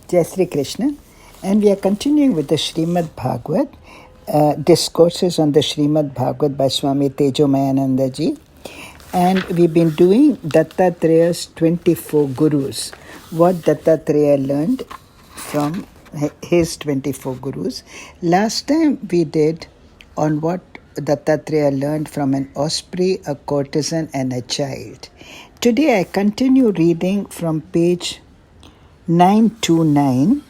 Jai Sri Krishna, and we are continuing with the Srimad Bhagavad, discourses on the Srimad Bhagavad by Swami Tejomayananda ji. And we've been doing Dattatreya's 24 Gurus, what Dattatreya learned from his 24 Gurus. Last time we did on what Dattatreya learned from an osprey, a courtesan, and a child. Today I continue reading from page 929,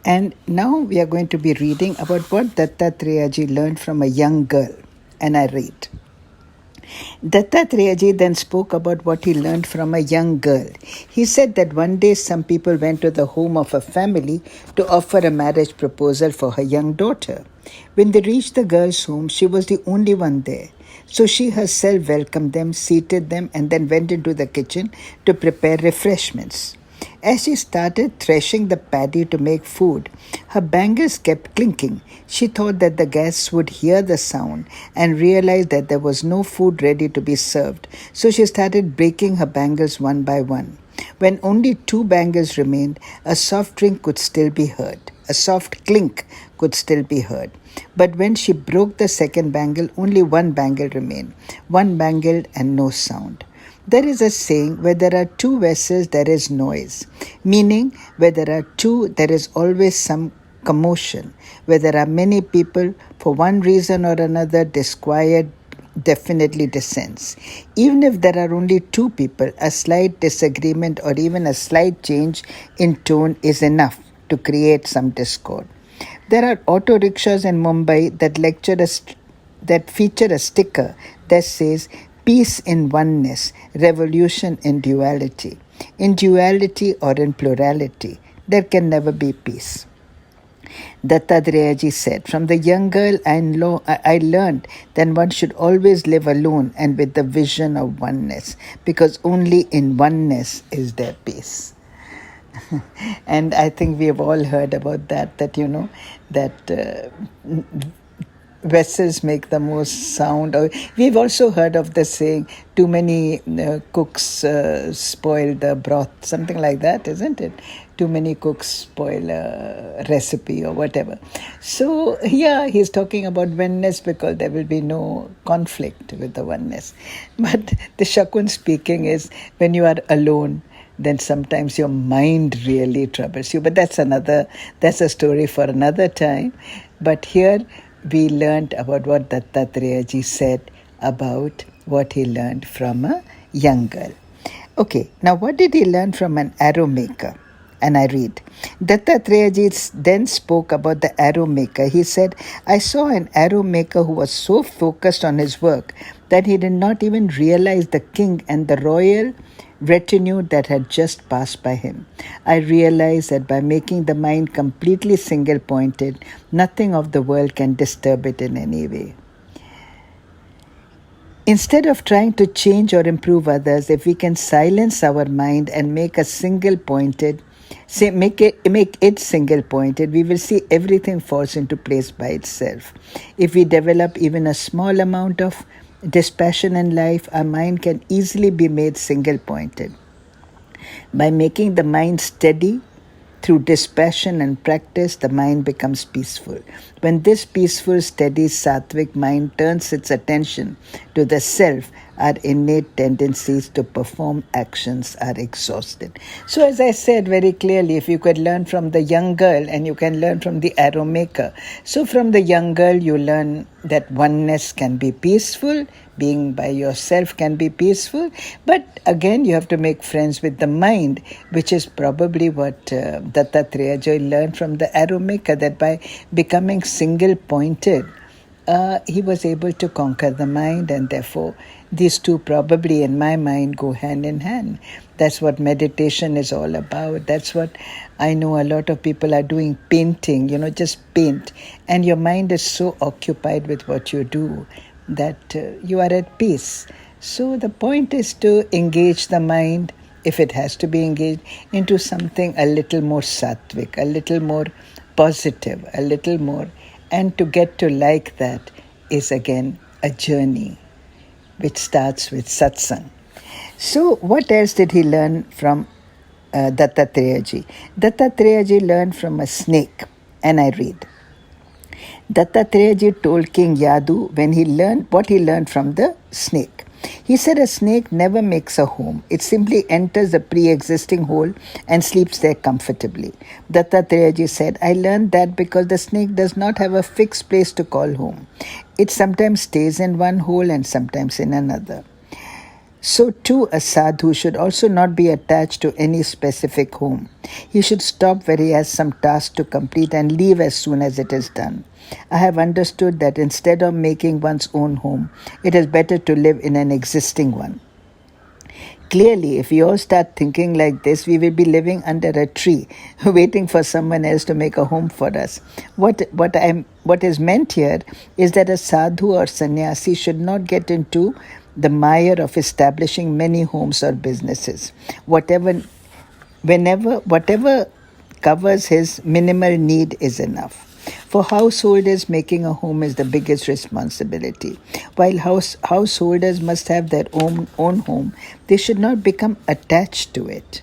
and now we are going to be reading about what Dattatreya ji learned from a young girl. And I read. Dattatreya ji then spoke about what he learned from a young girl. He said that one day some people went to the home of a family to offer a marriage proposal for her young daughter. When they reached the girl's home, she was the only one there. So she herself welcomed them, seated them, and then went into the kitchen to prepare refreshments. As she started threshing the paddy to make food, her bangles kept clinking. She thought that the guests would hear the sound and realized that there was no food ready to be served. So she started breaking her bangles one by one. When only 2 bangles remained, a soft drink could still be heard. A soft clink could still be heard. But when she broke the second bangle, only 1 bangle remained. 1 bangle and no sound. There is a saying, where there are 2 vessels, there is noise. Meaning, where there are 2, there is always some commotion. Where there are many people, for one reason or another, disquiet definitely descends. Even if there are only 2 people, a slight disagreement or even a slight change in tone is enough to create some discord. There are auto rickshaws in Mumbai that feature a sticker that says, "Peace in oneness, revolution in duality." In duality or in plurality, there can never be peace. Dattatreya ji said, "From the young girl I learned that one should always live alone and with the vision of oneness, because only in oneness is there peace." And I think we have all heard about that vessels make the most sound. Or we've also heard of the saying, too many cooks spoil the broth, something like that, isn't it? Too many cooks spoil a recipe or whatever. So yeah, he's talking about oneness because there will be no conflict with the oneness. But the Shakun speaking is, when you are alone, then sometimes your mind really troubles you. But that's a story for another time. But here we learned about what Dattatreya ji said about what he learned from a young girl. Okay, now what did he learn from an arrow maker? And I read. Dattatreya ji then spoke about the arrow maker. He said, "I saw an arrow maker who was so focused on his work that he did not even realize the king and the royal retinue that had just passed by him. I realized that by making the mind completely single-pointed, nothing of the world can disturb it in any way. Instead of trying to change or improve others, if we can silence our mind and make it single-pointed, we will see everything falls into place by itself. If we develop even a small amount of dispassion in life, our mind can easily be made single-pointed. By making the mind steady through dispassion and practice, the mind becomes peaceful. When this peaceful, steady, sattvic mind turns its attention to the self, our innate tendencies to perform actions are exhausted." So as I said very clearly, if you could learn from the young girl and you can learn from the arrow maker. So from the young girl you learn that oneness can be peaceful, being by yourself can be peaceful, but again you have to make friends with the mind, which is probably what Dattatreya ji learned from the arrow maker, that by becoming single-pointed, he was able to conquer the mind, and therefore these two probably in my mind go hand in hand. That's what meditation is all about. That's what I know a lot of people are doing, painting, just paint. And your mind is so occupied with what you do that you are at peace. So the point is to engage the mind, if it has to be engaged, into something a little more sattvic, a little more positive, a little more. And to get to like that is again a journey which starts with satsang. So what else did he learn from Dattatreya ji. Dattatreya ji learned from a snake, and I read. Dattatreya ji told King Yadu when he learned what he learned from the snake. He said a snake never makes a home. It simply enters a pre-existing hole and sleeps there comfortably. Dattatreya ji said, I learned that because the snake does not have a fixed place to call home. It sometimes stays in one hole and sometimes in another. So too a sadhu should also not be attached to any specific home. He should stop where he has some task to complete and leave as soon as it is done. I have understood that instead of making one's own home, it is better to live in an existing one. Clearly, if we all start thinking like this, we will be living under a tree, waiting for someone else to make a home for us. What is meant here is that a sadhu or sannyasi should not get into the mire of establishing many homes or businesses. Whatever covers his minimal need is enough. For householders, making a home is the biggest responsibility. While householders must have their own home, they should not become attached to it.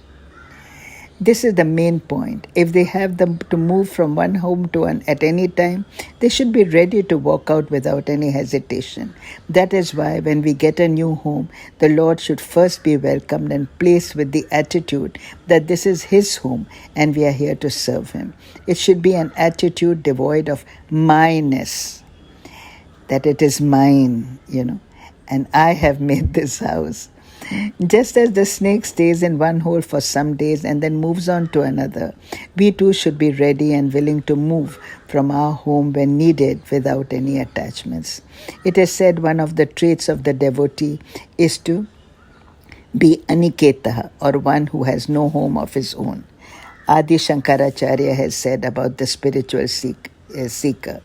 This is the main point. If they have them to move from one home to one at any time, they should be ready to walk out without any hesitation. That is why when we get a new home, the Lord should first be welcomed and placed with the attitude that this is His home and we are here to serve Him. It should be an attitude devoid of myness, that it is mine, and I have made this house. Just as the snake stays in one hole for some days and then moves on to another, we too should be ready and willing to move from our home when needed without any attachments. It is said one of the traits of the devotee is to be aniketaha, or one who has no home of his own. Adi Shankaracharya has said about the spiritual seeker.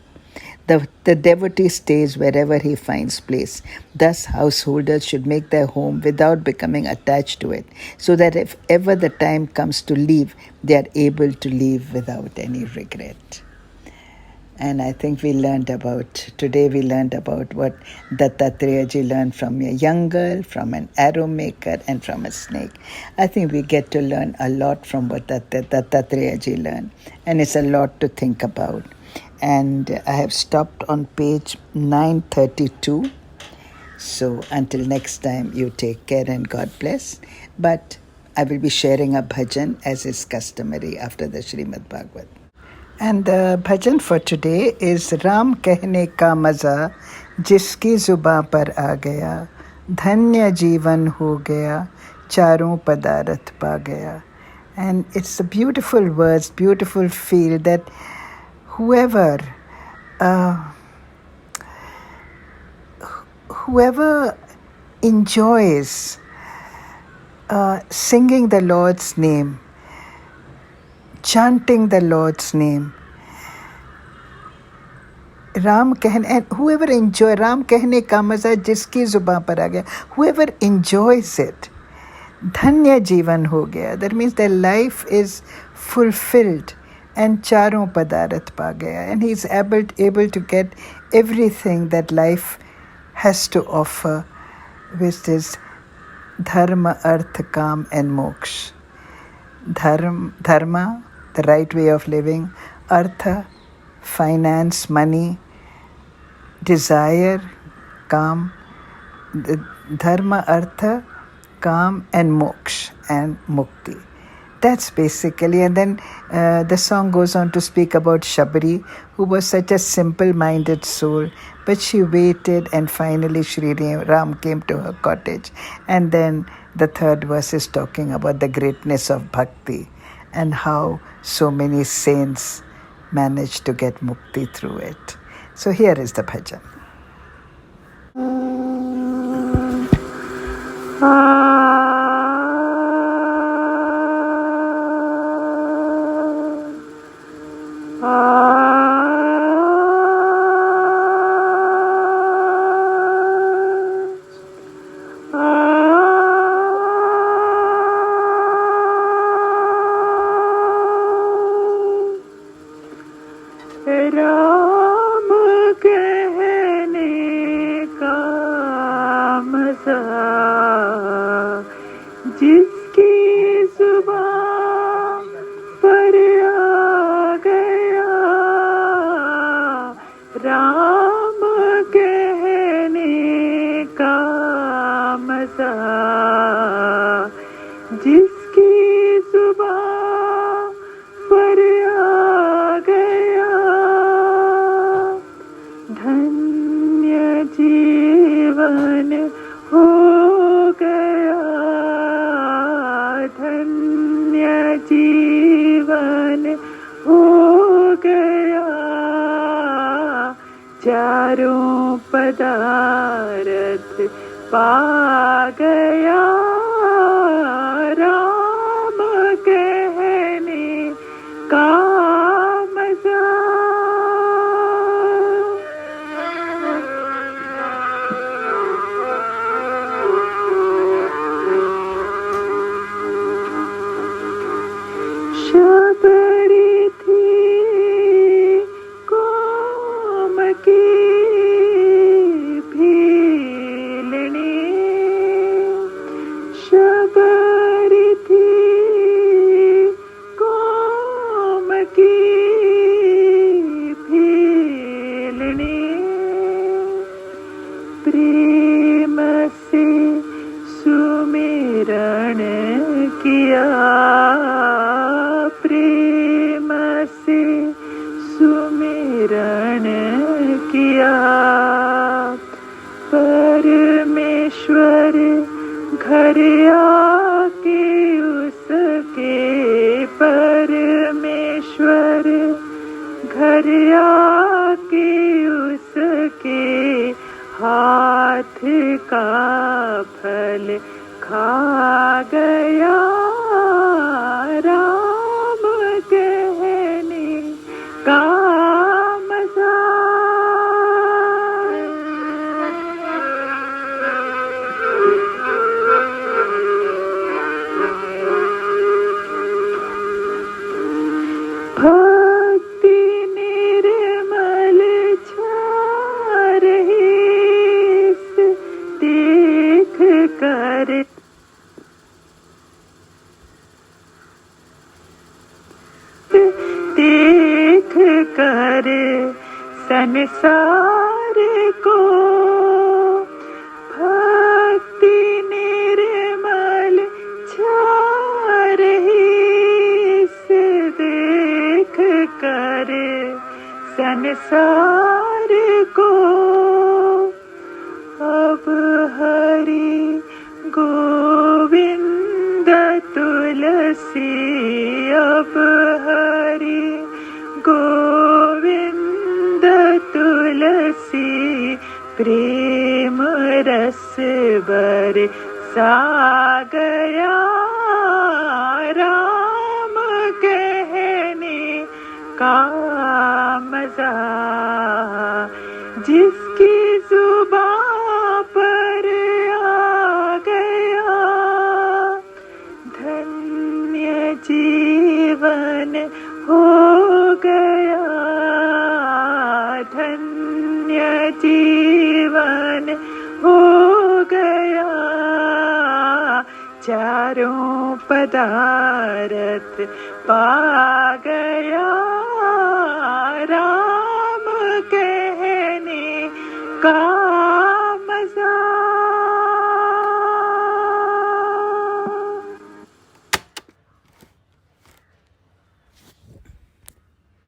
The devotee stays wherever he finds place. Thus, householders should make their home without becoming attached to it, so that if ever the time comes to leave, they are able to leave without any regret. And I think today we learned about what Dattatreya ji learned from a young girl, from an arrow maker, and from a snake. I think we get to learn a lot from what Dattatreya ji learned, and it's a lot to think about. And I have stopped on page 932. So until next time, you take care and God bless. But I will be sharing a bhajan as is customary after the Srimad Bhagavad. And the bhajan for today is Ram Kehne Ka Maza Jiski Zuba Par Aa Gaya, Dhanya Jeevan Ho Gaya, Charon Padarat Pa Gaya. And it's the beautiful words, beautiful feel that whoever enjoys singing the Lord's name, chanting the Lord's name, Ram Kehne, and whoever enjoys Ram Kehne Ka Maza Jiski Zuban Par Aa Gaya, whoever enjoys it, Dhanya Jeevan Ho Gaya. That means their life is fulfilled. And Charon Padarat Pa Gaya. And he's able to get everything that life has to offer, which is Dharma, Artha, Kam, and Moksha. Dharma, the right way of living. Artha, finance, money. Desire, Kam. Dharma, Artha, Kam, and Moksha, and Mukti. That's basically, and then the song goes on to speak about Shabari, who was such a simple-minded soul, but she waited and finally Shri Ram came to her cottage. And then the third verse is talking about the greatness of bhakti and how so many saints managed to get mukti through it. So here is the bhajan. Ram कहने का मजा जिसकी जुबान चारों पदार्थ पा गया राम कहने का मजा। शबरी थी कोम की भीलनी, शबरी थी कोम की भीलनी। प्रेम से सुमिरन किया, प्रेम से सुमिरन किया। परमेश्वर घर आके उसके, परमेश्वर घर आके उसके हाथ का फल खा गया राम कहने का मजा। भक्ति निर्मल छा रही देख कर, देख कर संसार को। भक्ति निर्मल छा रही देख कर संसार को। अब हरि गोविंद तुलसी, अब हरि गोविंद तुलसी प्रेम रस बरसा गया राम कहने का मजा। जिसकी जुबां पर आ गया धन्य जीवन हो गया, धन्य जीवन हो गया। चारों पदार्थ पा